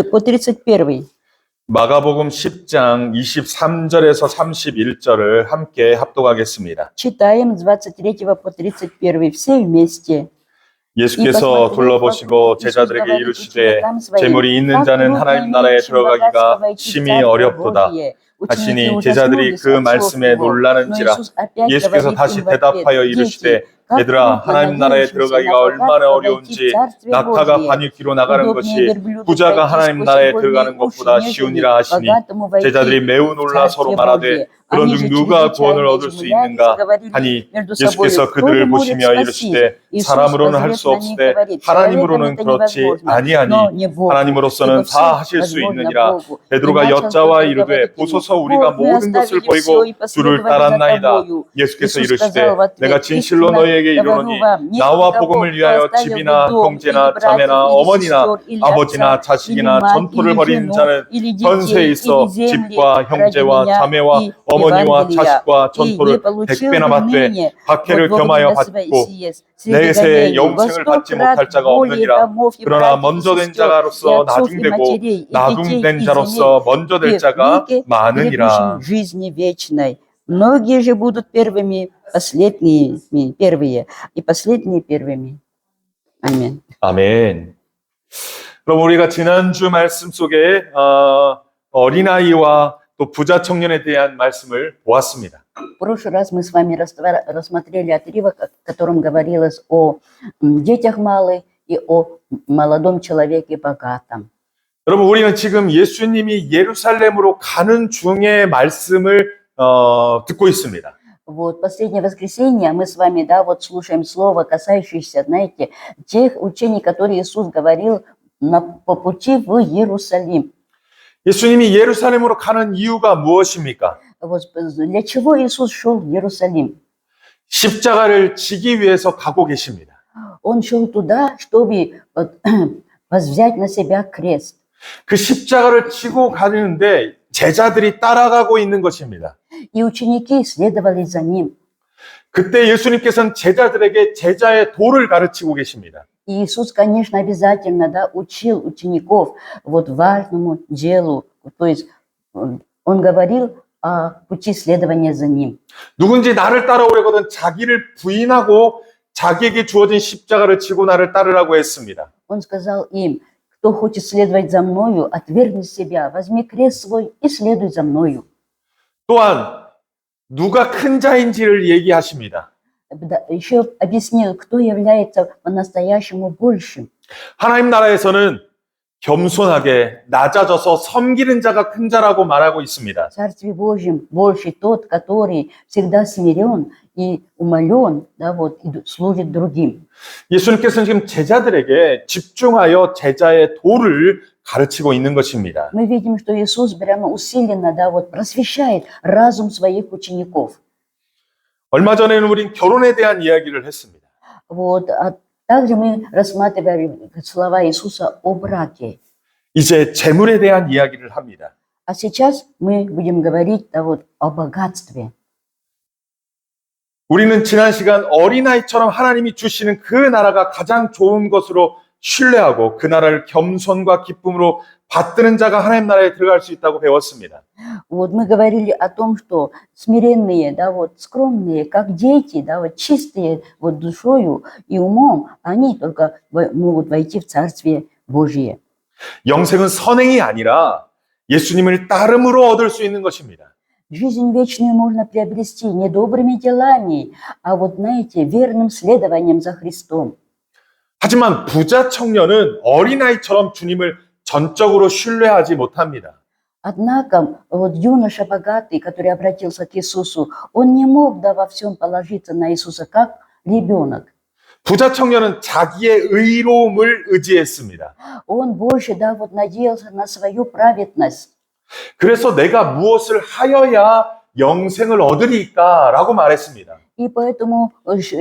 по 31. 마가복음 10장 23절에서 31절을 함께 합독하겠습니다. Читаем с 23 по 31 все вместе. 예수께서 둘러보시고 제자들에게 이르시되 재물이 있는 자는 하나님 나라에 들어가기가 심히 어렵도다 하시니 제자들이 그 말씀에 놀라는지라. 예수께서 다시 대답하여 이르시되 얘들아, 하나님 나라에 들어가기가 얼마나 어려운지 낙타가 바늘귀로 나가는 것이 부자가 하나님 나라에 들어가는 것보다 쉬우니라 하시니 제자들이 매우 놀라 서로 말하되 그런즉 누가 구원을 얻을 수 있는가 하니 예수께서 그들을 보시며 이르시되 사람으로는 할 수 없으되 하나님으로는 그렇지 아니하니 하나님으로서는 다 하실 수 있느니라. 베드로가 여짜와 이르되 보소서 우리가 모든 것을 버리고 주를 따랐나이다. 예수께서 이르시되 내가 진실로 너희에게 이르노니 나와 복음을 위하여 집이나 형제나 자매나 어머니나 아버지나 자식이나 전토를 벌이는 자는 전세에 있어 집과 형제와 자매와 어머니와 자식과 전토를 100배나 받되 박해를 겸하여 받고 내세에 영생을 받지 못할 자가 없느니라. 그러나 먼저 된 자로서 나중되고 나중된 자로서 먼저 될 자가 많으니라. Многие же будут первыми, последними первые, и последние первыми. 아멘. 아멘. 그럼 우리가 지난주 말씀 속에 어린아이와 또 부자 청년에 대한 말씀을 보았습니다. В прошлый раз мы с вами рассмотрели отрывок, в котором говорилось о детях малых и о молодом человеке богатом. 여러분, 우리는 지금 예수님이 예루살렘으로 가는 중에 말씀을 듣고 있습니다. Вот последнее воскресенье мы с вами, да, вот слушаем слово, касающееся, знаете, тех учений, которые Иисус говорил по пути в Иерусалим. 예수님이 예루살렘으로 가는 이유가 무엇입니까? Вот для чего Иисус шел в Иерусалим? 십자가를 지기 위해서 가고 계십니다. Он шел туда, чтобы взять на себя крест. 그 십자가를 지고 가는데 제자들이 따라가고 있는 것입니다. И ученики следовали за ним. 그때 예수님께서는 제자들에게 제자의 도를 가르치고 계십니다. И Иисус, конечно, обязательно, да, учил учеников вот важному делу. То есть он говорил о пути следования за ним. 누군지 나를 따라오려거든 자기를 부인하고 자기에게 주어진 십자가를 지고 나를 따르라고 했습니다. Он сказал им: кто хочет следовать за мною, отвергни себя, возьми крест свой и следуй за мною. 또한 누가 큰 자인지를 얘기하십니다. Еще объяснил, кто является по-настоящему большим. 하나님 나라에서는 겸손하게 낮아져서 섬기는 자가 큰 자라고 말하고 있습니다. В Царстве Божьем больше тот, который всегда смирен и умолен, да, вот, и служит другим. 예수님께서는 지금 제자들에게 집중하여 제자의 도를 가르치고 있는 것입니다. Мы видим, что Иисус прямо усиленно, да, вот, просвещает разум своих учеников. 얼마 전에는 우린 결혼에 대한 이야기를 했습니다. Вот, также мы рассматривали слова Иисуса о браке. 이제 재물에 대한 이야기를 합니다. А сейчас мы будем говорить, да, вот, о богатстве. 우리는 지난 시간 어린아이처럼 하나님이 주시는 그 나라가 가장 좋은 것으로 신뢰하고 그 나라를 겸손과 기쁨으로 받드는 자가 하나님 나라에 들어갈 수 있다고 배웠습니다. Вот мы говорили о том, что смиренные, да, вот, скромные, как дети, да, вот, чистые вот, душою и умом, они только могут войти в Царствие Божие. 영생은 선행이 아니라 예수님을 따름으로 얻을 수 있는 것입니다. Жизнь вечную можно приобрести не добрыми делами, а вот, знаете, верным следованием за Христом. 하지만 부자 청년은 어린아이처럼 주님을 전적으로 신뢰하지 못합니다. Однако, вот юноша богатый, который обратился к Иисусу, он не мог, да, во всем положиться на Иисуса, как ребенок. 부자 청년은 자기의 의로움을 의지했습니다. Он больше, да, вот надеялся на свою праведность. 그래서 내가 무엇을 하여야 영생을 얻으리까라고 말했습니다. И поэтому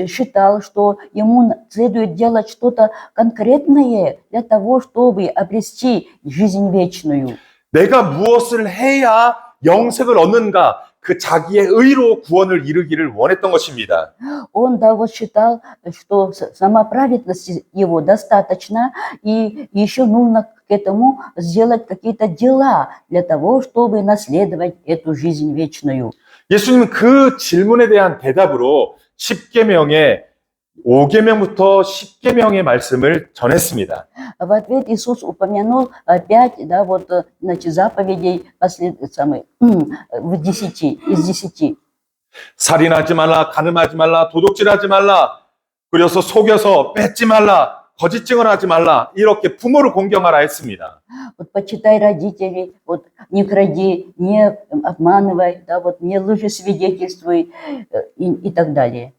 считал, что ему следует делать что-то конкретное для того, чтобы обрести жизнь вечную. 내가 무엇을 해야 영생을 얻는가? 그 자기의 의로 구원을 이루기를 원했던 것입니다. Он, да, вот считал, что сама праведность его достаточно, и еще нужно к этому сделать какие-то дела для того, чтобы наследовать эту жизнь вечную. 예수님은 그 질문에 대한 대답으로 10계명의 5계명부터 10계명의 말씀을 전했습니다. В ответ Иисус упомянул 5, да, вот, значит, заповедей из 10. 살인하지 말라, 간음하지 말라, 도둑질하지 말라, 그래서 속여서 뺏지 말라, 거짓 증언하지 말라, 이렇게 부모를 공경하라 했습니다. Вот почитай родителей, вот не кради, не обманывай, да, вот не лжесвидетельствуй и так далее.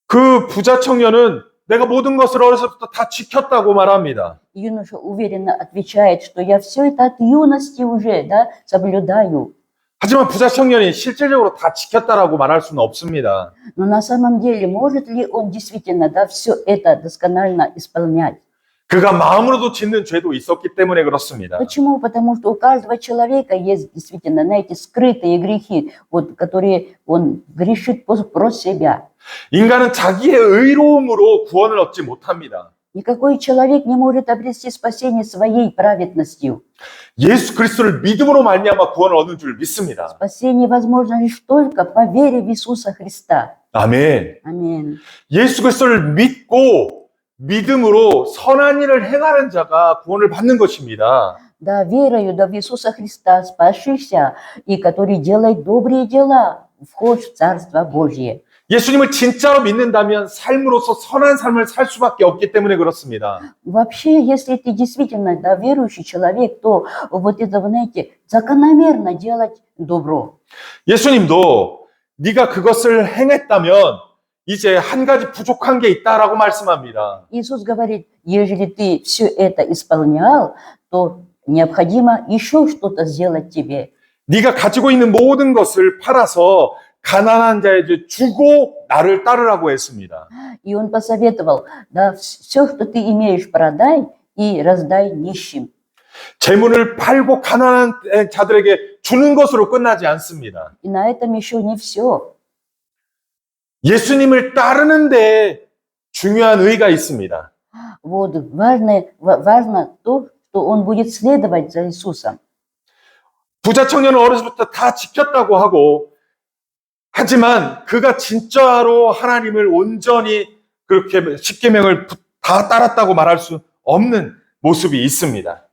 그 부자 청년은 내가 모든 것을 어려서부터 다 지켰다고 말합니다. Юноша уверенно отвечает, что я все это от юности уже, да, соблюдаю. 하지만 부자 청년이 실질적으로 다 지켰다라고 말할 수는 없습니다. Но на самом деле, может ли он действительно, да, все это досконально исполнять? 그가 마음으로도 짓는 죄도 있었기 때문에 그렇습니다. Почему? Потому что у каждого человека есть действительно, знаете, скрытые грехи, вот, которые он грешит про себя. 인간은 자기의 의로움으로 구원을 얻지 못합니다. Никакой человек не может обрести спасение своей праведностью. 예수 그리스도를 믿음으로 말미암아 구원을 얻는 줄 믿습니다. Спасение возможно лишь только по вере в Иисуса Христа. 아멘. Аминь. 예수 그리스도를 믿고 믿음으로 선한 일을 행하는 자가 구원을 받는 것입니다. Да, верою да, в Иисуса Христа, спасшийся, и который делает добрые дела, вхож в Царство Божье. 예수님을 진짜로 믿는다면 삶으로서 선한 삶을 살 수밖에 없기 때문에 그렇습니다. Вообще, если ты действительно, да, верующий человек, то вот это, вы знаете, закономерно делать добро. 예수님도 네가 그것을 행했다면 이제 한 가지 부족한 게 있다라고 말씀합니다. Иисус говорит, ежели ты все это исполнял, то необходимо еще что-то сделать тебе. 네가 가지고 있는 모든 것을 팔아서 가난한 자에게 주고 나를 따르라고 했습니다. И он посоветовал, да, все, что ты имеешь, продай и раздай нищим. 재물을 팔고 가난한 자들에게 주는 것으로 끝나지 않습니다. И на этом еще не все. 예수님을 따르는데 중요한 의의가 있습니다. Вот важно то, что он будет следовать за Иисусом. 부자 청년은 어려서부터 다 지켰다고 하고 하지만 그가 진짜로 하나님을 온전히 그렇게 십계명을 다 따랐다고 말할 수 없는 모습이 있습니다.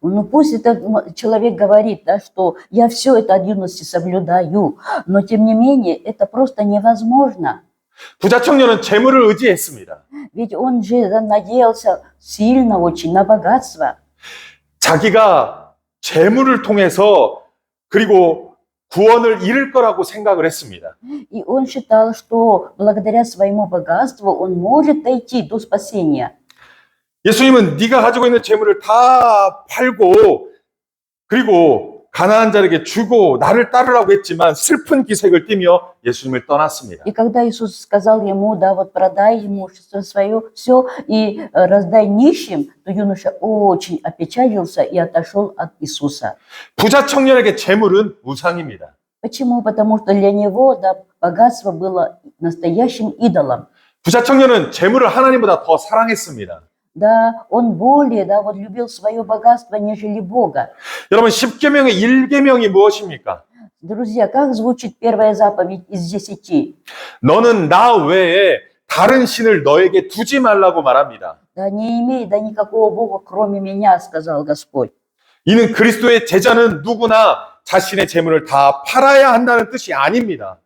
Ну пусть этот человек говорит, да, что я все это от юности соблюдаю, но тем не менее это просто невозможно. 부자 청년은 재물을 의지했습니다. Ведь он же надеялся сильно очень на богатство. 자기가 재물을 통해서 그리고 구원을 이룰 거라고 생각을 했습니다. И он считал, что благодаря своему богатству он может дойти до спасения. 예수님은 네가 가지고 있는 재물을 다 팔고 그리고 가난한 자에게 주고 나를 따르라고 했지만 슬픈 기색을 띠며 예수님을 떠났습니다. И когда Иисус сказал ему, да, вот продай имущество свое, все, и раздай нищим, то юноша очень опечалился и отошел от Иисуса. 부자 청년에게 재물은 우상입니다. Почему? Потому что для него, да, богатство было настоящим идолом. 부자 청년은 재물을 하나님보다 더 사랑했습니다. Да, он более, да, вот любил свое богатство, нежели Бога. 여러분 10계명의 1계명이 무엇입니까? Друзья, как звучит первая заповедь из 10? 너는 나 외에 다른 신을 너에게 두지 말라고 말합니다. Да, не имей, да, никакого Бога, кроме меня, сказал Господь. 이는 그리스도의 제자는 누구나 자신의 재물을 다 팔아야 한다는 뜻이 아닙니다.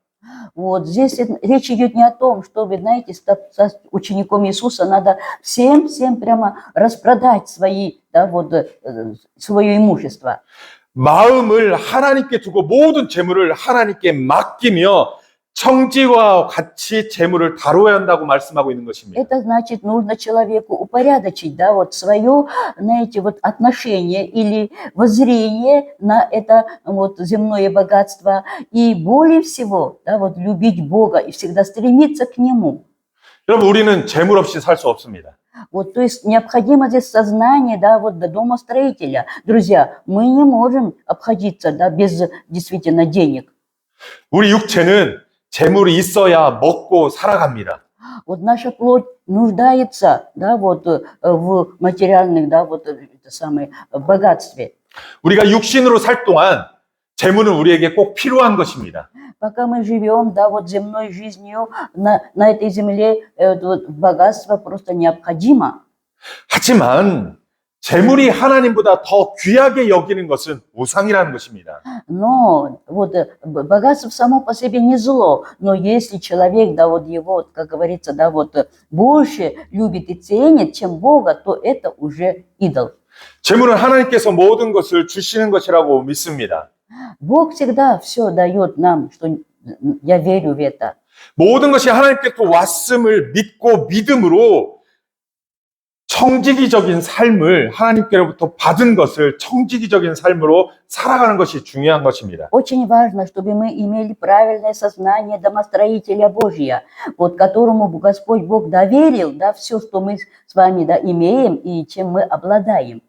Вот здесь речь идет не о том, что, вы знаете, стать учеником Иисуса надо всем прямо распродать да, вот, свое имущество. 마음을 하나님께 두고 모든 재물을 하나님께 맡기며 청지와 같이 재물을 다뤄야 한다고 말씀하고 있는 것입니다. Это значит, нужно человеку упорядочить, да, вот свое, знаете, вот отношение или воззрение на это вот земное богатство и более всего, да, вот любить Бога и всегда стремиться к Нему. 여러분, 우리는 재물 없이 살 수 없습니다. Вот, то есть необходимо здесь сознание, да, вот до домостроителя. Друзья, мы не можем обходиться, да, без действительно денег. 우리 육체는 재물이 있어야 먹고 살아갑니다. Вот наша плоть нуждается, да, вот в материальных, да, вот это самое богатстве. 우리가 육신으로 살 동안 재물은 우리에게 꼭 필요한 것입니다. Пока мы живем, да, вот земной жизнью на этой земле, вот богатство просто необходимо. 하지만 재물이 하나님보다 더 귀하게 여기는 것은 우상이라는 것입니다. Но вот богатство само по себе не зло, но если человек, да, вот его, как говорится, да, вот больше любит и ценит, чем Бога, то это уже идол. 재물은 하나님께서 모든 것을 주시는 것이라고 믿습니다. Бог всегда все дает нам, что я верю в это. 모든 것이 하나님께서 왔음을 믿고 믿음으로 청지기적인 삶을 하나님께로부터 받은 것을 청지기적인 삶으로 살아가는 것이 중요한 것입니다. Очень важно, чтобы мы имели правильное сознание домостроителя Божия, вот которому Господь Бог доверил, да, все, что мы с вами, да, имеем и чем мы обладаем.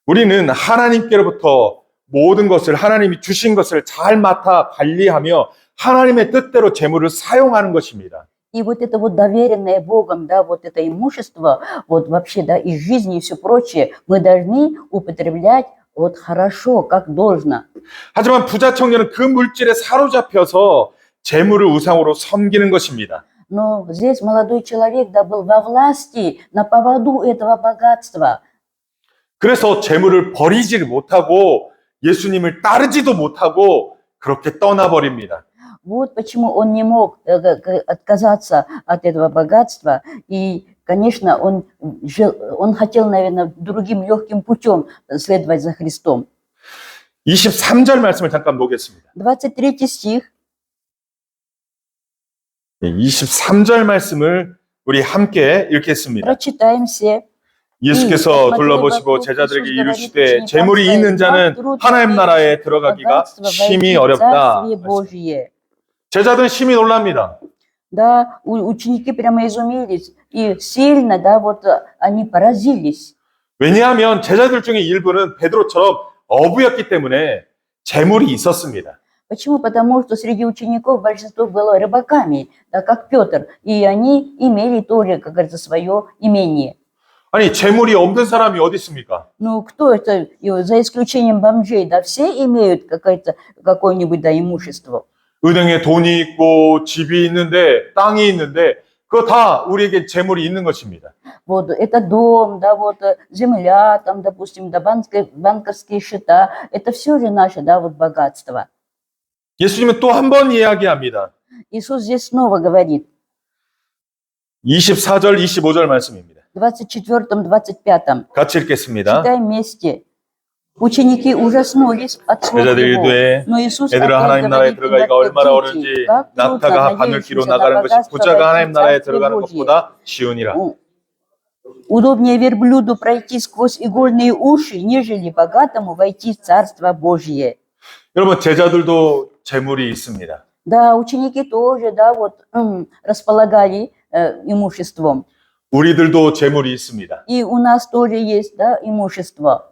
우리는 하나님께로부터 모든 것을 하나님이 주신 것을 잘 맡아 관리하며 하나님의 뜻대로 재물을 사용하는 것입니다. И вот это вот доверенное Богом, да, вот это имущество, вот вообще, да, и жизнь и все прочее, мы должны употреблять вот хорошо, как должно. 하지만 부자 청년은 그 물질에 사로잡혀서 재물을 우상으로 섬기는 것입니다. Но здесь молодой человек, да, был во власти, на поводу этого богатства. 그래서 재물을 버리지 못하고 예수님을 따르지도 못하고 그렇게 떠나버립니다. Вот почему он не мог отказаться от этого богатства. И, конечно, он хотел, наверное, другим легким путем следовать за Христом. 23절 말씀을 잠깐 보겠습니다. 23 стих. 23절 말씀을 우리 함께 읽겠습니다. Прочитаем все. 예수께서 둘러보시고 제자들에게 이르시되 재물이 있는 자는 하나님 나라에 들어가기가 심히 어렵다. 제자들은 심히 놀랍니다. Да, ученики прямо изумились и сильно, да, вот они поразились. 왜냐하면 제자들 중에 일부는 베드로처럼 어부였기 때문에 재물이 있었습니다. Почему? Потому что среди учеников большинство было рыбаками, да, как Петр, и они имели тоже, как говорится, свое имение. 아니 재물이 없는 사람이 어디 있습니까? Ну, кто это, за исключением бомжей, да, все имеют какое-нибудь, да, имущество. 은행에 돈이 있고 집이 있는데 땅이 있는데 그거 다 우리에게 재물이 있는 것입니다. Вот это дом, да, вот земля, там, допустим, да, банковские счета, это все же наше, да, вот богатство. 예수님은 또 한 번 이야기합니다. Иисус здесь снова говорит. 24절, 25절 말씀입니다. 24-м, 25-м. 같이 읽겠습니다. Читаем вместе. Ученики ужаснулись от слов его, но Иисус 얘들아 하나님 나라에 들어가기가 얼마나 어려운지 낙타가 바늘기로 나가는 것이 부자가 하나님 나라에 들어가는 것보다 쉬우니라. Удобнее верблюду пройти сквозь игольные уши, нежели богатому войти в Царство Божье. 여러분 제자들도 재물이 있습니다. Да, ученики тоже, да, вот располагали имуществом. 우리들도 재물이 있습니다. И у нас тоже есть, да, имущество.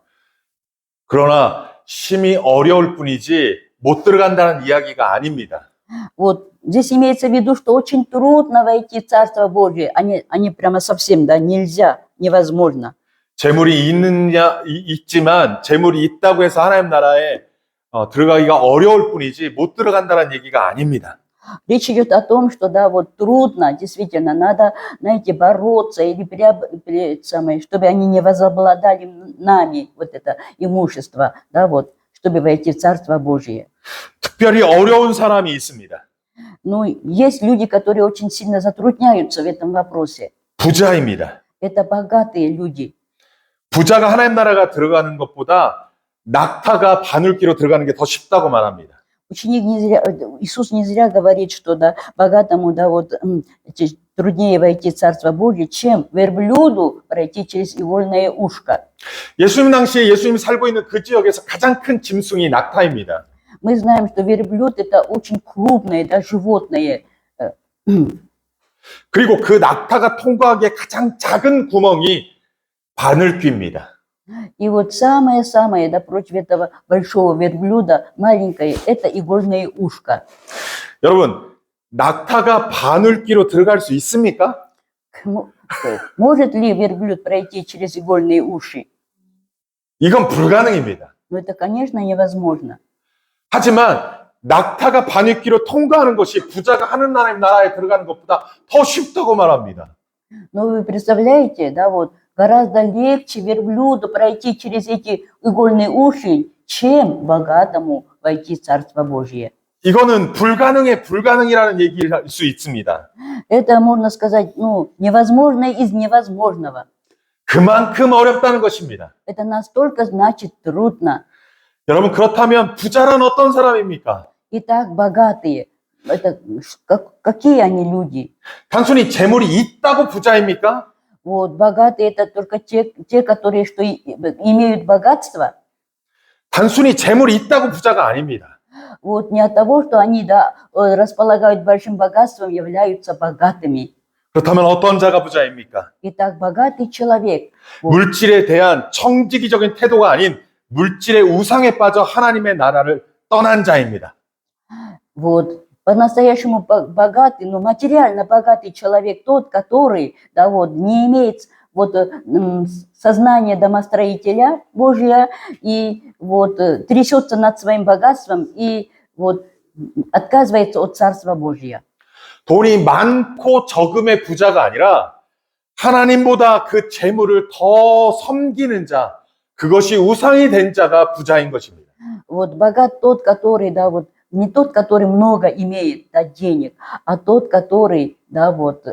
그러나 심히 어려울 뿐이지 못 들어간다는 이야기가 아닙니다. Вот здесь имеется в виду, что очень трудно войти в Царство Божие, они прямо совсем, да, нельзя, невозможно. 재물이 있지만 재물이 있다고 해서 하나님 나라에 들어가기가 어려울 뿐이지 못 들어간다는 얘기가 아닙니다. Речь идет о том, что, да, вот трудно, действительно, надо, знаете, бороться или чтобы они не возобладали нами, вот это имущество, да, вот, чтобы войти в Царство Божие. 특별히 어려운 사람이 있습니다. Ну, есть люди, которые очень сильно затрудняются в этом вопросе. 부자입니다. Это богатые люди. 부자가 하나님 나라가 들어가는 것보다 낙타가 바늘기로 들어가는 게 더 쉽다고 말합니다. Ученик Иисус не зря говорит, что, да, богатому, да, вот, труднее войти в Царство Божие, чем верблюду пройти через игольное ушко. 예수님 당시에 예수님이 살고 있는 그 지역에서 가장 큰 짐승이 낙타입니다. Мы знаем, что верблюд это очень крупное, да, животное. 그리고 그 낙타가 통과하기에 가장 작은 구멍이 바늘귀입니다. И вот самое-самое, да, против этого большого верблюда, маленькое, это игольное ушко. 여러분, 낙타가 바늘귀로 들어갈 수 있습니까? Может ли верблюд пройти через игольные уши? 이건 불가능입니다. Ну, это, конечно, невозможно. 하지만 낙타가 바위길을 통과하는 것이 부자가 하나님 나라에 들어가는 것보다 더 쉽다고 말합니다. Но вы представляете, да, вот гораздо легче верблюду пройти через эти игольные уши, чем богатому войти в Царство Божье. 이거는 불가능의 불가능이라는 얘기를 할 수 있습니다. Это, можно сказать, ну, невозможное из невозможного. 그만큼 어렵다는 것입니다. Это настолько, значит, трудно. 여러분, 그렇다면 부자란 어떤 사람입니까? Итак, богатые, это какие они люди? 단순히 재물이 있다고 부자입니까? Вот, богатые это только те, которые что имеют богатство. 단순히 재물이 있다고 부자가 아닙니다. Вот, не от того, что они, да, располагают большим богатством, являются богатыми. 그렇다면 어떤 자가 부자입니까? Итак, богатый человек. Вот. 물질에 대한 청지기적인 태도가 아닌 물질의 우상에 빠져 하나님의 나라를 떠난 자입니다. Вот, по-настоящему богатый, но материально богатый человек тот, который, да, вот, не имеет вот сознания домостроителя Божия и вот трясется над своим богатством и вот отказывается от Царства Божия. 돈이 많고 적음의 부자가 아니라 하나님보다 그 재물을 더 섬기는 자, 그것이 우상이 된 자가 부자인 것입니다. Вот богат тот, который, да, вот не тот, который много имеет, да, денег, а тот, который, да, вот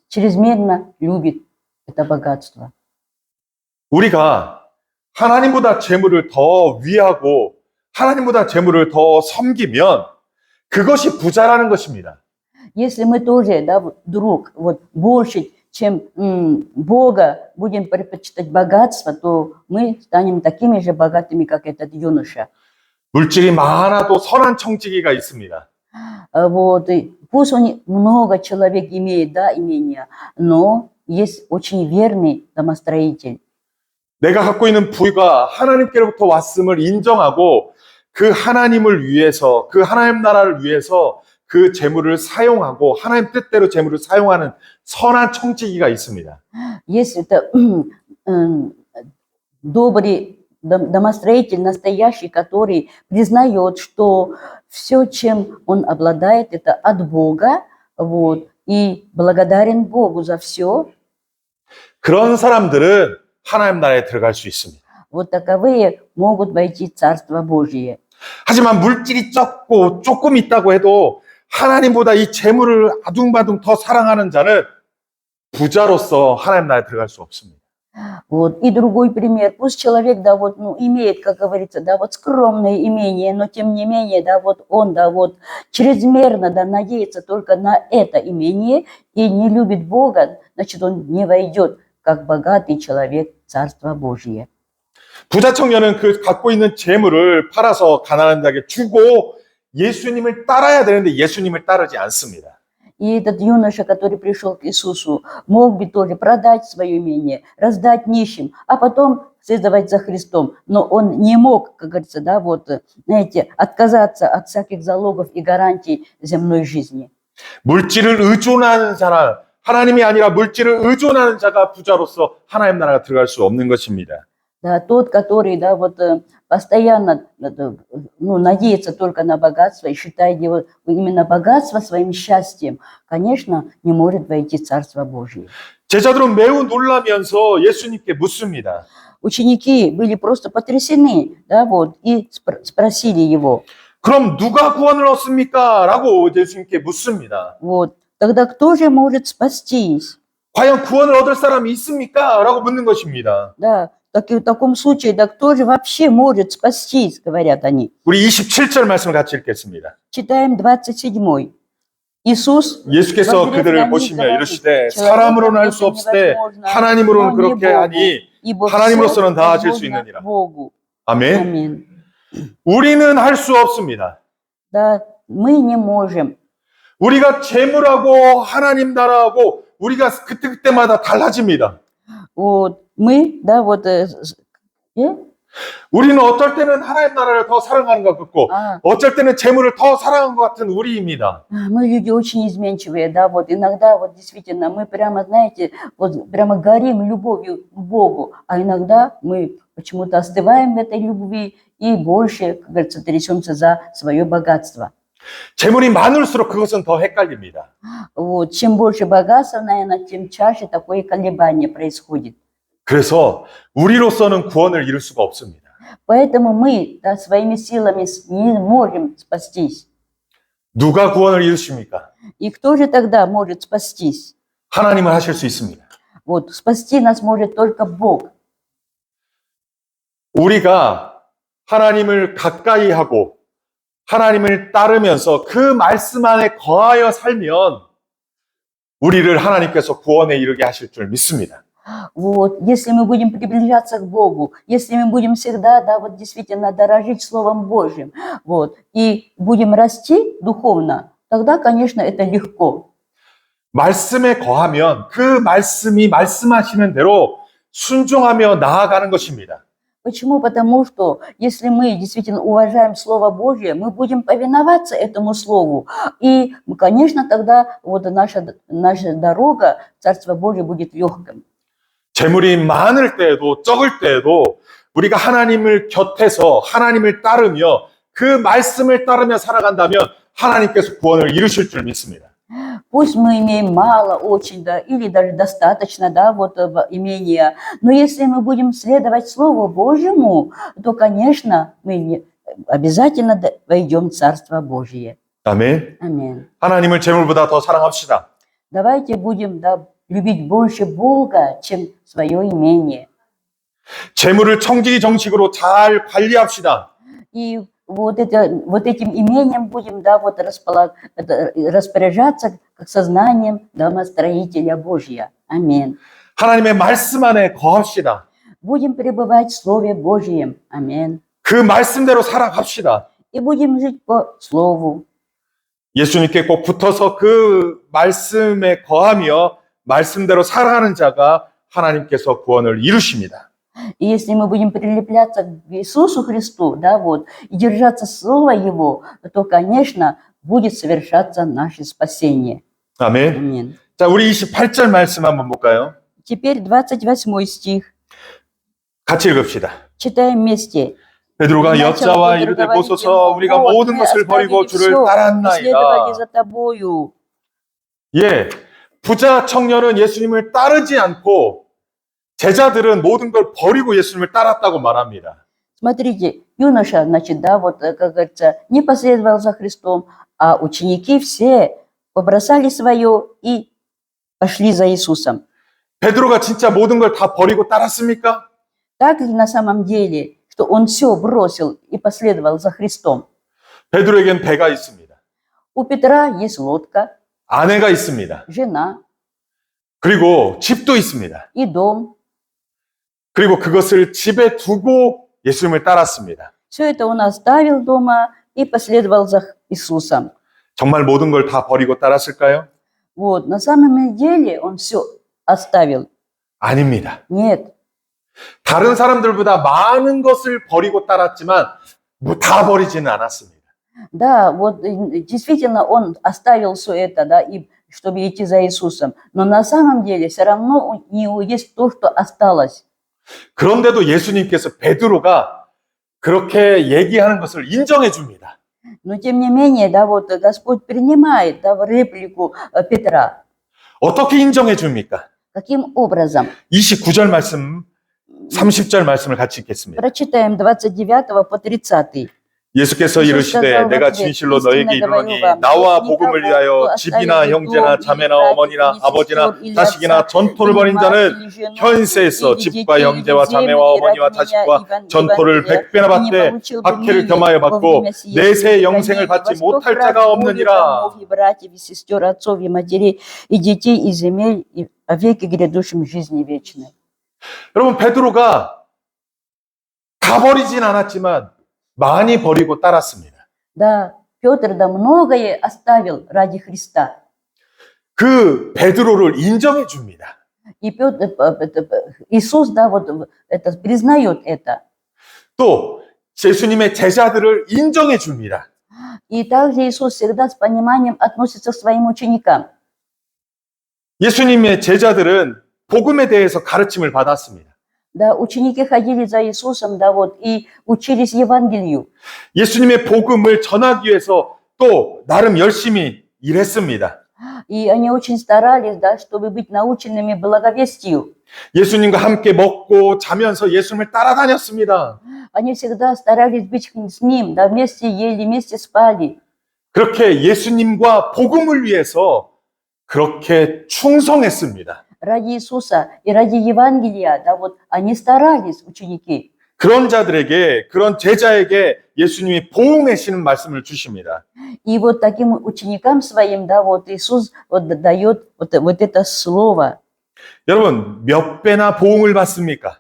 чрезмерно любит это богатство. 우리가 하나님보다 재물을 더 위하고 하나님보다 재물을 더 섬기면 그것이 부자라는 것입니다. Если мы тоже, да, вдруг вот больше, чем Бога будем предпочитать богатство, то мы станем такими же богатыми, как этот юноша. 물질이 많아도 선한 청지기가 있습니다. Вот, и пусть он много человек имеет, да, имения, но есть очень верный домостроитель. 내가 갖고 있는 부가 하나님께로부터 왔음을 인정하고 그 하나님을 위해서, 그 하나님 나라를 위해서 그 재물을 사용하고 하나님 뜻대로 재물을 사용하는 선한 청지기가 있습니다. Есть это добрый домостроитель, настоящий, который признает, что все, чем он обладает, это от Бога, вот, и благодарен Богу за все. 그런 사람들은 하나님 나라에 들어갈 수 있습니다. Вот таковые могут войти в Царство Божие. 하지만 물질이 적고 조금 있다고 해도 하나님보다 이 재물을 아둥바둥 더 사랑하는 자는 부자로서 하나님 나라에 들어갈 수 없습니다. Вот. И другой пример. Пусть человек, да, вот, ну, имеет, как говорится, да, вот скромное имение, но тем не менее, да, вот он, да, вот чрезмерно, да, надеется только на это имение и не любит Бога, значит, он не войдет, как богатый человек, в Царство Божие. 부자 청년은 그 갖고 있는 재물을 팔아서 가난한 자에게 주고 예수님을 따라야 되는데 예수님을 따르지 않습니다. И этот юноша, который пришел к Иисусу, мог бы тоже продать свое имение, раздать нищим, а потом следовать за Христом. Но он не мог, как говорится, да, вот, знаете, отказаться от всяких залогов и гарантий земной жизни. 물질을 의존하는 사람, 하나님이 아니라 물질을 의존하는 자가 부자로서 하나님 나라가 들어갈 수 없는 것입니다. Да, тот, который, да, вот, постоянно, ну, надеется только на богатство и считает его именно богатство своим счастьем, конечно, не может войти в Царство Божие. 제자들은 매우 놀라면서 예수님께 묻습니다. Ученики были просто потрясены, да, вот, и спросили его. 그럼 누가 구원을 얻습니까? 라고 예수님께 묻습니다. Вот, тогда кто же может спастись? 과연 구원을 얻을 사람이 있습니까? 라고 묻는 것입니다. Да, так и в таком случае, да кто же вообще может спастись, говорят они. 우리 27절 말씀을 같이 읽겠습니다. Читаем 27. Иисус 예수께서 그들을 보시며 이르시되 사람으로는 할 수 없으되 하나님으로는 그렇게 하니 하나님으로서는 다 하실 수 있느니라. 아멘. 아멘. 우리는 할 수 없습니다. Да, мы не можем. 우리가 재물하고 하나님 나라하고 우리가 그때마다 달라집니다. Вот мы, да, вот 우리는 어쩔 때는 하나님 나라를 더 사랑하는 것 같고 А, 어쩔 때는 재물을 더 사랑하는 것 같은 우리입니다. Мы люди очень изменчивые, да, вот иногда вот действительно мы прямо, знаете, вот прямо горим любовью к Богу, а иногда мы почему-то остываем в этой любви и больше, как говорится, трясемся за свое богатство. 재물이 많을수록 그것은 더 헷갈립니다. Вот, чем больше богатства, наверное, тем чаще такое колебание происходит. 그래서 우리로서는 구원을 이룰 수가 없습니다. Поэтому мы, да, своими силами не можем спастись. 누가 구원을 이루십니까? И кто же тогда может спастись? 하나님은 하실 수 있습니다. Вот, спасти нас может только Бог. 우리가 하나님을 가까이 하고 하나님을 따르면서 그 말씀 안에 거하여 살면 우리를 하나님께서 구원에 이르게 하실 줄 믿습니다. Вот, если мы будем приближаться к Богу, если мы будем всегда, да, вот действительно дорожить Словом Божьим, вот, и будем расти духовно, тогда, конечно, это легко. 말씀에 거하면 그 말씀이 말씀하시는 대로 순종하며 나아가는 것입니다. Почему? Потому что если мы действительно уважаем Слово Божье, мы будем повиноваться этому Слову. И, конечно, тогда вот наша дорога, Царство Божье будет легким. 재물이 많을 때에도 적을 때에도 우리가 하나님을 곁에서 하나님을 따르며 그 말씀을 따르며 살아간다면 하나님께서 구원을 이루실 줄 믿습니다. Пусть мы имеем мало очень, да, или даже достаточно, да, вот имения, но если мы будем следовать Слову Божьему, то, конечно, мы обязательно войдем в Царство Божье. 아멘. Аминь. 하나님을 재물보다 더 사랑합시다. Давайте будем, да, любить больше Бога, чем свое имение. 재물을 청지기 정식으로 잘 관리합시다. И вот этим имением будем, да, вот распоряжаться как сознанием домостроителя Божья. Аминь. 하나님의 말씀 안에 거합시다. Будем пребывать в Слове Божьем. Аминь. 그 말씀대로 살아갑시다. И будем жить по Слову. 예수님께 꼭 붙어서 그 말씀에 거하며 말씀대로 살아가는 자가 하나님께서 구원을 이루십니다. И если мы будем прилепляться к Иисусу Христу, да, вот, и держаться Слова Его, то, конечно, будет совершаться наше спасение. 아멘. Аминь. 자, 우리 28절 말씀 한번 볼까요? Теперь 28 стих. 같이 읽읍시다. Читаем вместе. 베드로가 여자와 이르되 보소서 우리가 모든 것을 버리고 주를 따랐나이다. следовали за тобою. 예, 부자 청년은 예수님을 따르지 않고 제자들은 모든 걸 버리고 예수님을 따랐다고 말합니다. Смотрите, юноша, значит, да, вот, как говорится, не последовал за Христом, а ученики все побросали свое и пошли за Иисусом. 베드로가 진짜 모든 걸 다 버리고 따랐습니까? Так ли на самом деле, что он все бросил и последовал за Христом? 베드로에겐 배가 있습니다. У Петра есть лодка, 아내가 있습니다. жена 그리고 집도 있습니다. и дом. 그리고 그것을 집에 두고 예수님을 따랐습니다. Все это он оставил дома и последовал за Иисусом. 정말 모든 걸 다 버리고 따랐을까요? Вот, на самом деле он все оставил. 아닙니다. Нет. 다른 사람들보다 많은 것을 버리고 따랐지만 다 버리지는 않았습니다. Да, вот действительно он оставил все это, да, и чтобы идти за Иисусом. Но на самом деле все равно у него есть то, что осталось. 그런데도 예수님께서 베드로가 그렇게 얘기하는 것을 인정해 줍니다. Но тем не менее, да, вот Господь принимает, да, реплику Петра. 어떻게 인정해 줍니까? Каким образом? 29절 말씀, 30절 말씀을 같이 읽겠습니다. Прочитаем 29 по 30. 예수께서 이르시되 내가 진실로 너에게 이르노니 나와 복음을 위하여 집이나 형제나 자매나 어머니나 아버지나 자식이나 전토를 벌인 자는 현세에서 집과 형제와 자매와 어머니와 자식과 전토를 100배나 받되 박해를 겸하여 받고 내세 영생을 받지 못할 자가 없느니라. Братьев и сестер, отцов и матерей, и детей, и земель, и о веке грядущем жизни вечной. 여러분 베드로가 다 버리진 않았지만 많이 버리고 따랐습니다. Да, Петр, да, многое оставил ради Христа. 그 베드로를 인정해 줍니다. И Иисус, да, вот это признает это. 또 예수님의 제자들을 인정해 줍니다. И также Иисус всегда с пониманием относится к своим ученикам. 예수님의 제자들은 복음에 대해서 가르침을 받았습니다. Да, ученики ходили за Иисусом, да, вот, и учились Евангелию. 예수님의 복음을 전하기 위해서 또 나름 열심히 일했습니다. И они очень старались, да, чтобы быть наученными благовестию. 예수님과 함께 먹고 자면서 예수님을 따라다녔습니다. Они всегда старались быть с Ним, да, вместе ели, вместе спали. 그렇게 예수님과 복음을 위해서 그렇게 충성했습니다. Ради Иисуса и ради Евангелия, да, вот, они старались, ученики. 그런 자들에게, 그런 제자에게 예수님이 보응하시는 말씀을 주십니다. И вот таким ученикам своим, да, вот Иисус вот дает вот это слово, 여러분, 몇 배나 보응을 받습니까?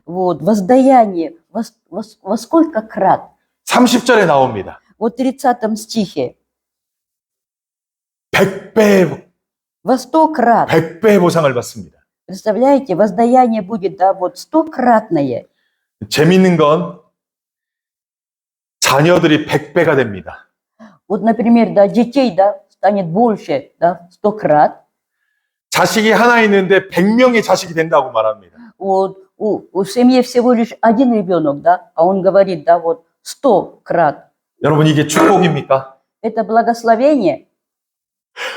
вот, воздаяние, во сколько крат? 30절에 나옵니다. Вот в 30 стихе. 100배, Во 100 крат. 100배 보상을 받습니다. Представляете, воздаяние будет, да, вот 100-кратное. 재밌는 건 자녀들이 100배가 됩니다. Вот, например, да, детей, да, станет больше, да, 100 крат. 자식이 하나 있는데 100명의 자식이 된다고 말합니다. Вот, у семьи всего лишь один ребенок, да, а он говорит, да, вот 100 крат. 여러분, 이게 축복입니까? Это благословение?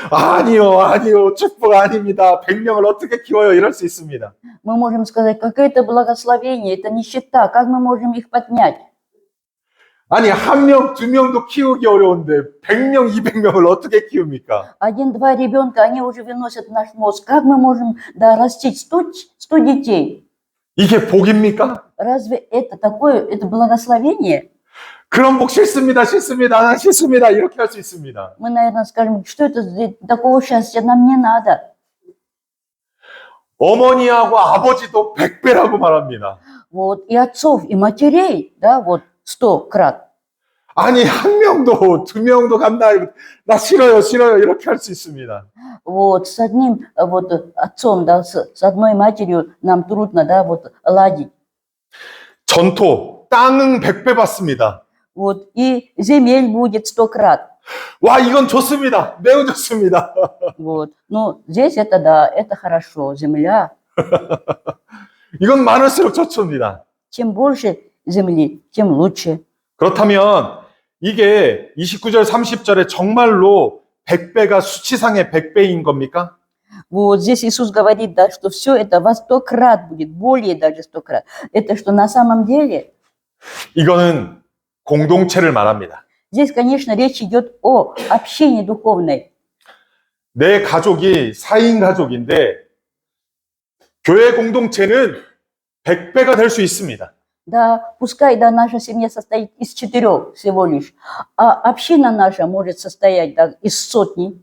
아니요, 축복 아닙니다. 100명을 어떻게 키워요? 이럴 수 있습니다. Мы можем сказать, какое это благословение, это нищета, как мы можем их поднять? 아니, 1명, 2명도 키우기 어려운데 100명, 200명을 어떻게 키웁니까? 1-2 ребенка, они уже выносят наш мозг. Как мы можем, да, растить 100 детей? 이게 복입니까? Разве это такое, это благословение? 그런 복 싫습니다. 난 싫습니다. 이렇게 할 수 있습니다. Мы, наверное, скажем, что это такого счастья нам не надо. 어머니하고 아버지도 100배라고 말합니다. Вот, и отцов, и матерей, да, вот 100 крат. 아니, 1명도, 2명도 간다. 나 싫어요. 이렇게 할 수 있습니다. Вот, с одним вот, отцом, да, с одной матерью нам трудно, да, вот, ладить. 전토, 땅은 100배 받습니다. Вот, и земель будет 100 крат. 와, 이건 좋습니다. 매우 좋습니다. Вот, ну, здесь это, да, это хорошо, земля. 이건 많을수록 좋습니다. Чем больше земли, тем лучше. 그렇다면 이게 29절, 30절에 정말로 100배가 수치상의 100배인 겁니까? Вот здесь Иисус говорит, да, что все это во 100 крат будет, более даже 100 крат. Это что на самом деле? 이거는 공동체를 말합니다. Здесь, конечно, речь идет о общине духовной. 내 가족이 4인 가족인데 교회 공동체는 100배가 될 수 있습니다. Да, пускай, да, наша семья состоит из 4 всего лишь, а община наша может состоять, да, из сотни.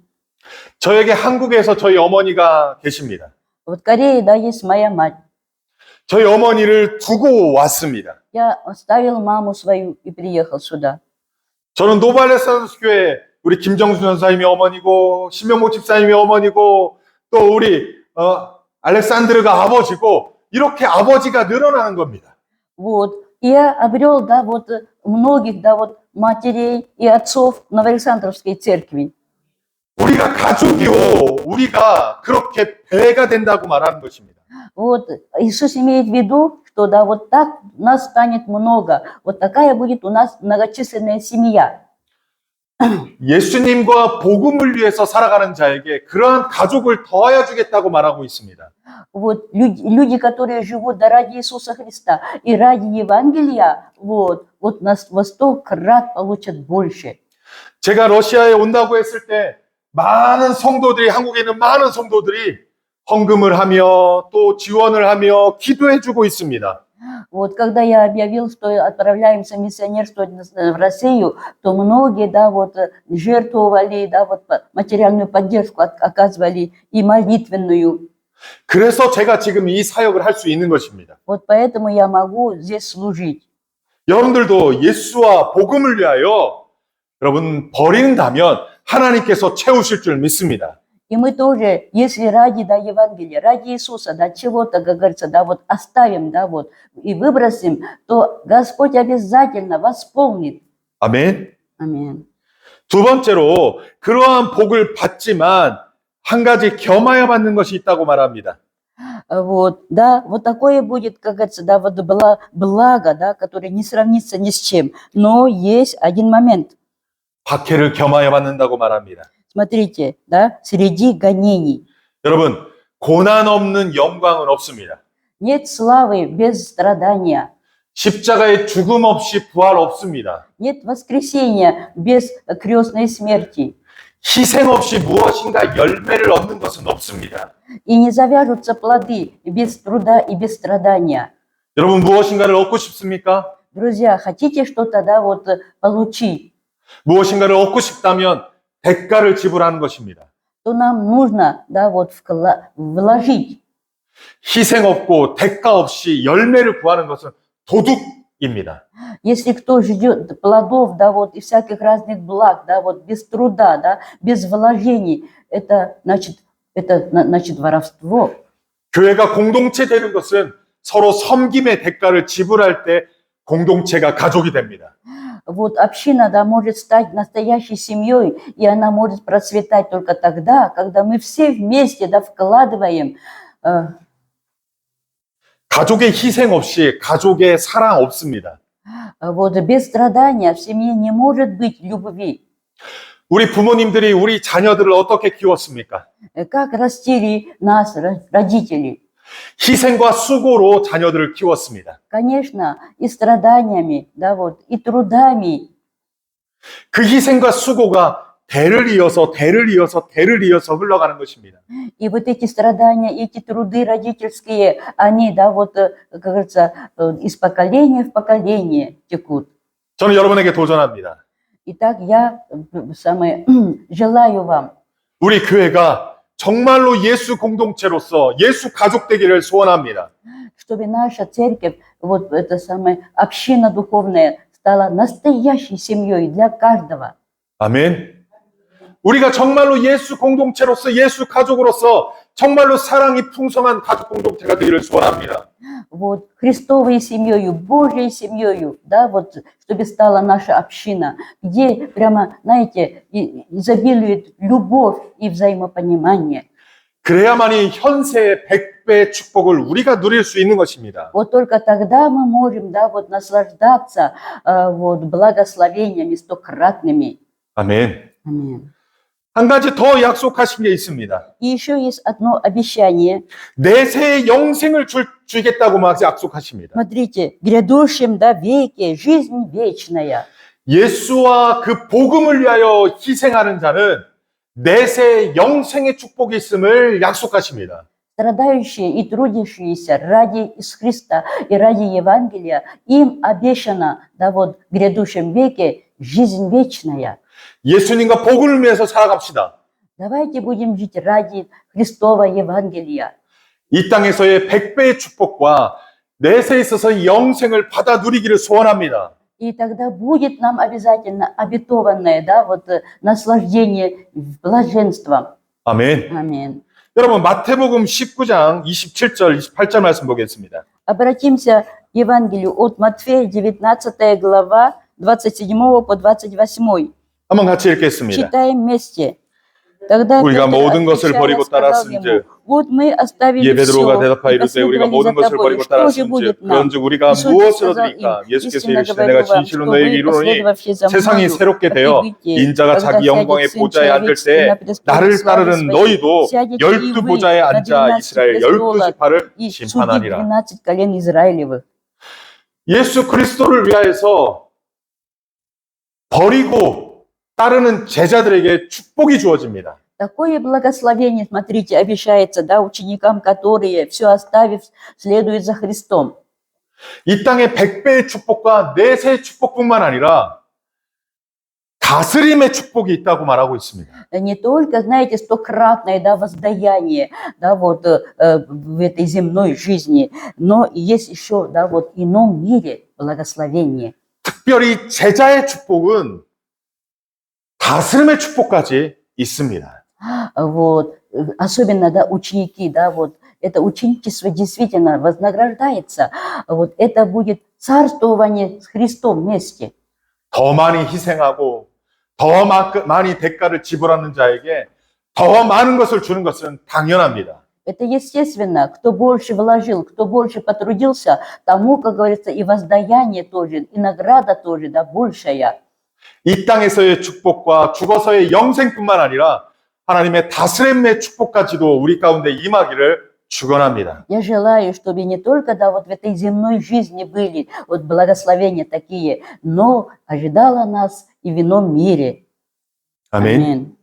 저에게 한국에서 저희 어머니가 계십니다. Вот в Корее, да, есть моя мать. 저희 어머니를 두고 왔습니다. Я оставил маму свою и приехал сюда. 저는 노발레스턴스 교회 우리 김정수 전사님이 어머니고 심영목 집사님이 어머니고 또 우리 알렉산드르가 아버지고 이렇게 아버지가 늘어나는 겁니다. Вот, и я обрел, да, вот многих, да, вот матерей и отцов Новоалександровской церкви. 우리가 가족이요. 우리가 그렇게 배가 된다고 말하는 것입니다. Вот Иисус имеет в виду, что да, вот так нас станет много. Вот такая будет у нас многочисленная семья. 예수님과 복음을 위해서 살아가는 자에게 그러한 가족을 더하여 주겠다고 말하고 있습니다. Вот люди, которые живут да, ради Иисуса Христа и ради Евангелия, вот нас во 100 крат получат больше. 제가 러시아에 온다고 했을 때 많은 성도들이 한국에 있는 많은 성도들이 헌금을 하며 또 지원을 하며 기도해 주고 있습니다. Вот когда я объявил, что отправляемся в миссионерство в Россию, то многие, да, вот жертвовали, да, вот материальную поддержку оказывали и молитвенную. 그래서 제가 지금 이 사역을 할 수 있는 것입니다. Вот поэтому я могу здесь служить. 여러분들도 예수와 복음을 위하여 여러분 버린다면 하나님께서 채우실 줄 믿습니다. И мы тоже, если ради, да, Евангелия, ради Иисуса, да, чего-то, как говорится, да, вот оставим, да, вот, и выбросим, то Господь обязательно восполнит. 아멘. Аминь. 두 번째로 그러한 복을 받지만 한 가지 겸하여 받는 것이 있다고 말합니다. Вот, да, вот такое будет, как говорится, да, вот благо, да, которое не сравнится ни с чем. Но есть один момент. 박해를 겸하여 받는다고 말합니다. Смотрите, да, среди гонений. 여러분, 고난 없는 영광은 없습니다. Нет славы без страдания. 십자가의 죽음 없이 부활 없습니다. Нет воскресения без крестной смерти. 희생 없이 무엇인가 열매를 얻는 것은 없습니다. И не завяжутся плоды без труда и без страдания. 여러분 무엇인가를 얻고 싶습니까? Друзья, хотите что-то, да, вот получить, 무엇인가를 얻고 싶다면 대가를 지불하는 것입니다. то нам нужно, да, вот вложить. 희생 없고 대가 없이 열매를 구하는 것은 도둑입니다. Если кто ждет плодов, да, вот, и всяких разных благ, да, вот, без труда, да, без вложений, это значит воровство. 교회가 공동체 되는 것은 서로 섬김의 대가를 지불할 때 공동체가 가족이 됩니다. Вот община, да, может стать настоящей семьей, и она может процветать только тогда, когда мы все вместе, да, вкладываем. 가족의 희생 없이 가족의 사랑 없습니다. Вот без страдания в семье не может быть любви. 우리 부모님들이 우리 자녀들을 어떻게 키웠습니까? Как растили нас родители? 희생과 수고로 자녀들을 키웠습니다. Конечно, и страданиями, да, вот, и трудами. 그 희생과 수고가 대를 이어서 흘러가는 것입니다. И вот эти страдания, эти труды родительские, они, да, вот, как говорится, из поколения в поколение текут. 저는 여러분에게 도전합니다. Итак, я желаю вам, 우리 교회가 정말로 예수 공동체로서 예수 가족 되기를 소원합니다. чтобы наша церковь, вот эта самая община духовная, стала настоящей семьей для каждого. 아멘. 우리가 정말로 예수 공동체로서 예수 가족으로서 정말로 사랑이 풍성한 가족 공동체가 되기를 소원합니다. Вот Христовой семьей, Божьей семьей, да, вот чтобы стала наша община, где прямо, знаете, изобилует любовь и взаимопонимание. 그래야만이 현세의 100배의 축복을 우리가 누릴 수 있는 것입니다. Вот только тогда мы можем, да, вот наслаждаться вот благословениями стократными. 아멘. Аминь. 한 가지 더 약속하신 게 있습니다. И еще есть одно обещание. 내세의 영생을 주겠다고 막 약속하십니다. Смотрите, в грядущем, да, веке жизнь вечная. 예수와 그 복음을 위하여 희생하는 자는 내세의 영생의 축복이 있음을 약속하십니다. Страдающие и трудящиеся ради Христа и ради Евангелия, им обещано, да, вот в грядущем веке жизнь вечная. 예수님과 복음을 위해서 살아갑시다. Давайте будем жить ради Христова Евангелия. 이 땅에서의 100배의 축복과 내세에 있어서 영생을 받아 누리기를 소원합니다. И тогда будет нам обязательно обетованное, да, вот наслаждение блаженством. 아멘. Аминь. 여러분 마태복음 19장 27절 28절 말씀 보겠습니다. Обратимся к Евангелию от Матфея, 19 глава, 27 по 28. 한번 같이 읽겠습니다. Читаем вместе. Тогда 우리가 Петр, 모든 것을 отвечая, 버리고 сказал 따랐은즉 ему, вот мы оставили 예 베드로가 все 대답하여 и 이르되 우리가 последовали 모든 за 것을 тобой. 버리고 Что же будет 따랐은즉 нам? 그런즉 우리가 Иисус 무엇을 сказал им, 얻으리까? 예수께서 истинно 이르시되 говорю 내가 вам, 진실로 что 너희에게 вы, 이르노니 последовавшие за 세상이 мною, 새롭게 되어 придите, 인자가 когда 자기 영광의 сядет Сын 보좌에 앉을 человеческий 때 на престоле 나를 славы 따르는 своей, 너희도 сядете и 12 вы 보좌에 на 앉아 12 이스라엘 12 престолах 지파를 и судить 심판하리라. 12 колен Израилевых. 예수 그리스도를 위하여서 버리고 따르는 제자들에게 축복이 주어집니다. Такое благословение, смотрите, обещается, да, ученикам, которые, все оставив, следуют за Христом. 이 땅의 100배의 축복과 내세의 축복뿐만 아니라 다스림의 축복이 있다고 말하고 있습니다. Не только, знаете, стократное, да, воздаяние, да, вот в этой земной жизни, но есть еще, да, вот в ином мире благословение. 특별히 제자의 축복은 다스림의 축복까지 있습니다. Вот. особенно, да, ученики, да, вот это ученичество действительно вознаграждается, вот это будет царствование с Христом вместе. 더 많이 희생하고 더 많이 대가를 지불하는 자에게 더 많은 것을 주는 것은 당연합니다. Это естественно, кто больше вложил, кто больше потрудился, тому, как говорится, и воздаяние тоже, и награда тоже, да, большая. 이 땅에서의 축복과 죽어서의 영생뿐만 아니라 하나님의 다스림의 축복까지도 우리 가운데 임하기를 축원합니다. Я желаю, чтобы не только, да, вот в этой земной жизни были вот благословения такие, но ожидало нас и в ином мире. 아멘. Аминь.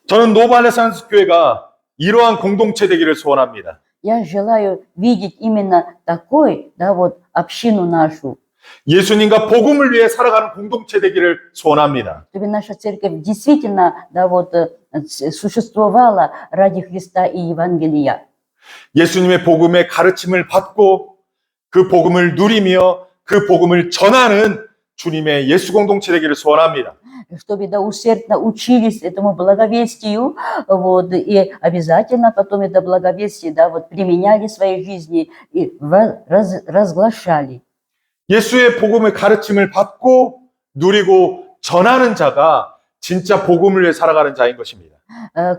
저는 노바레산스 교회가 이러한 공동체 되기를 소원합니다. Я желаю видеть именно такой, да, вот общину нашу, 예수님과 복음을 위해 살아가는 공동체 되기를 소원합니다. чтобы наша церковь действительно, да, вот существовала ради Христа и Евангелия. 예수님의 복음의 가르침을 받고 그 복음을 누리며 그 복음을 전하는 주님의 예수 공동체 되기를 소원합니다. Чтобы, да, усердно учились этому благовестию, вот, и обязательно потом это благовестие, да, вот, применяли в своей жизни и разглашали. 예수의 복음의 가르침을 받고 누리고 전하는 자가 진짜 복음을 위해 살아가는 자인 것입니다.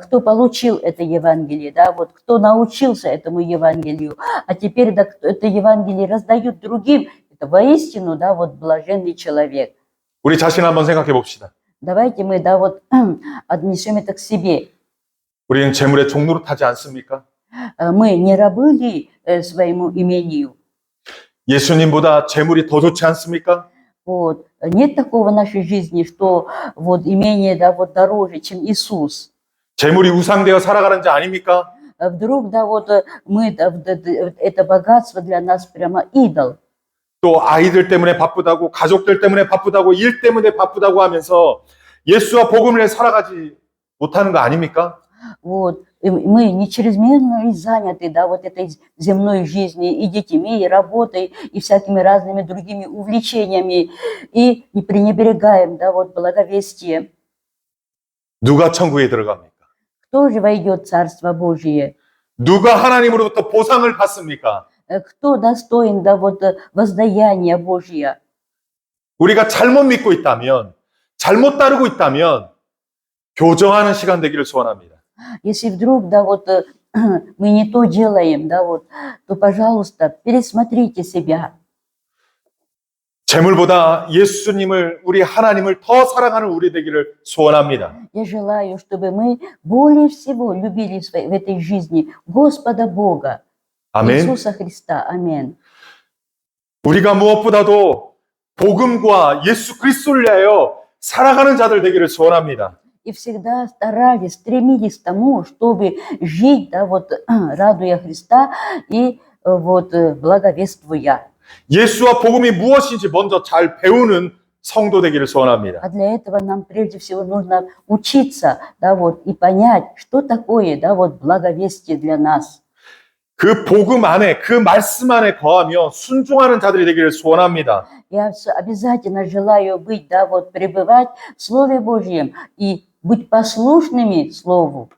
Кто получил это Евангелие, да, вот, кто научился этому Евангелию, а теперь, да, кто это Евангелие раздают другим, это воистину, да, вот, блаженный человек. 우리 자신 한번 생각해 봅시다. Давайте мы, да, вот, отнесем это к себе. 우리는 재물의 종노릇 하지 않습니까? Мы не рабы ли своему имению? 예수님보다 재물이 더 좋지 않습니까? Вот. Нет такого в нашей жизни, что вот имение, да, вот дороже, чем Иисус. 재물이 우상되어 살아가는 자 아닙니까? Вдруг, да, вот мы, да, это богатство для нас прямо идол. 또 아이들 때문에 바쁘다고, 가족들 때문에 바쁘다고, 일 때문에 바쁘다고 하면서 예수와 복음을 위해 살아가지 못하는 거 아닙니까? Вот. И мы не чрезмерно заняты, да, вот этой земной жизнью, и детьми, и работой, и всякими разными другими увлечениями, и не пренебрегаем, да, вот благовестием. 누가 천국에 들어갑니까? Кто же войдет в Царство Божие? 누가 하나님으로부터 보상을 받습니까? Кто достоин, да, вот воздаяния Божия? 우리가 잘못 믿고 있다면, 잘못 따르고 있다면 교정하는 시간 되기를 소원합니다. Если вдруг, да, вот мы не то делаем, да, вот, то, пожалуйста, пересмотрите себя. 재물보다 예수님을, 우리 하나님을 더 사랑하는 우리 되기를 소원합니다. Я желаю, чтобы мы более всего любили в этой жизни Господа Бога, 아멘. Иисуса Христа. Аминь. 우리가 무엇보다도 복음과 예수 그리스도를 위하여 살아가는 자들 되기를 소원합니다. И всегда старались, стремились к тому, чтобы жить, да, вот, радуя Христа и вот, благовествуя. 예수와 복음이 무엇인지 먼저 잘 배우는 성도 되기를 소원합니다. А для этого нам прежде всего нужно учиться, да, вот, и понять, что такое, да, вот, благовестие для нас. 그 복음 안에, 그 말씀 안에 거하며 순종하는 자들이 되기를 소원합니다. Я обязательно желаю быть, да, вот, пребывать в Слове Божьем и быть послушными Слову.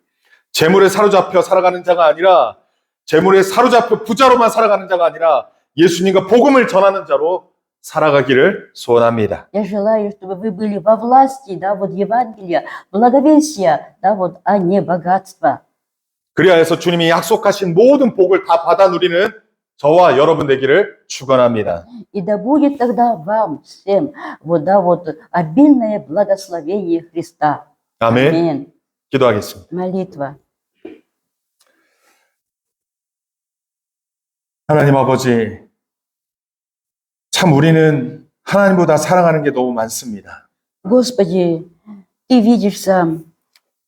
재물에 사로잡혀 살아가는 자가 아니라, 재물에 사로잡혀 부자로만 살아가는 자가 아니라 예수님과 복음을 전하는 자로 살아가기를 소원합니다. Я желаю, чтобы вы были во власти, да, вот, Евангелия, благовестия, да, вот, а не богатства. 그리하여 해서 주님이 약속하신 모든 복을 다 받아 누리는 저와 여러분 되기를 축원합니다. И да будет тогда вам всем, вот, да, вот, обильное благословение Христа. 아멘. Аминь. 기도하겠습니다. Молитва. 하나님 아버지, 참 우리는 하나님보다 사랑하는 게 너무 많습니다. Господи, Ты видишь сам,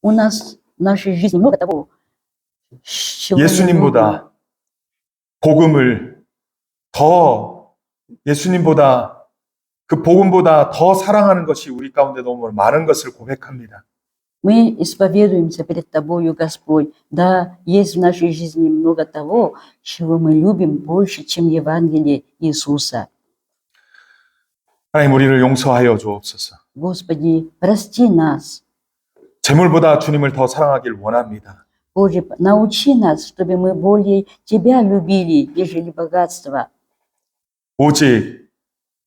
у нас в нашей жизни много того, чего мы любим. 예수님보다 복음을 더, 예수님보다 그 복음보다 더 사랑하는 것이 우리 가운데 너무 많은 것을 고백합니다. Мы исповедуемся перед Тобою, Господь. Да, есть в нашей жизни много того, чего мы любим больше, чем Евангелие Иисуса. 하나님 우리를 용서하여 주옵소서. Господи, прости нас. 재물보다 주님을 더 사랑하길 원합니다. Боже, научи нас, чтобы мы более Тебя любили, нежели богатство. 오직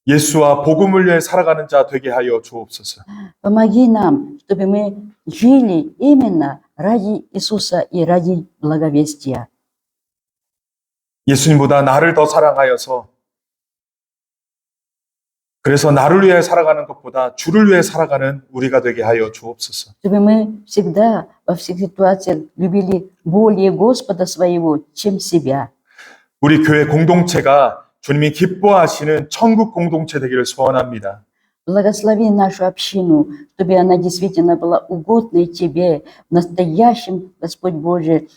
예수와 복음을 위해 살아가는 자 되게 하여 주옵소서. Помоги нам, чтобы мы жили именно ради Иисуса и ради благовестия. 예수님보다 나를 더 사랑하여서 그래서 나를 위해 살아가는 것보다 주를 위해 살아가는 우리가 되게 하여 주옵소서. Чтобы мы всегда, во всех ситуациях любили более Господа своего, чем себя. 우리 교회 공동체가 주님이 기뻐하시는 천국 공동체 되기를 소원합니다. Благослови нашу общину, чтобы она действительно была угодной Тебе, настоящим, Господь Божий,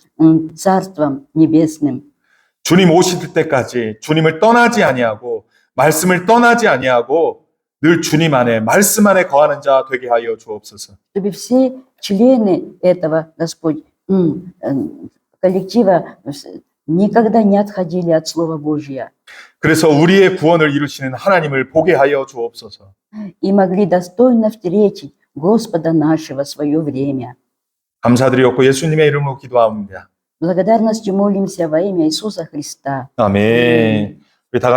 Царством Небесным. 주님 오실 때까지 주님을 떠나지 아니하고 말씀을 떠나지 아니하고 늘 주님 안에 말씀 안에 거하는 자 되게 하여 주옵소서. Чтобы все члены этого, Господь, коллектива никогда не отходили от Слова Божия 그래서 우리의 구원을 이루시는 하나님을 보게 하여 주옵소서. и могли достойно встретить Господа нашего в свое время. 감사드리옵고 예수님의 이름으로 기도합니다. Благодарностью молимся во имя Иисуса Христа. 아멘. 우리 다 같이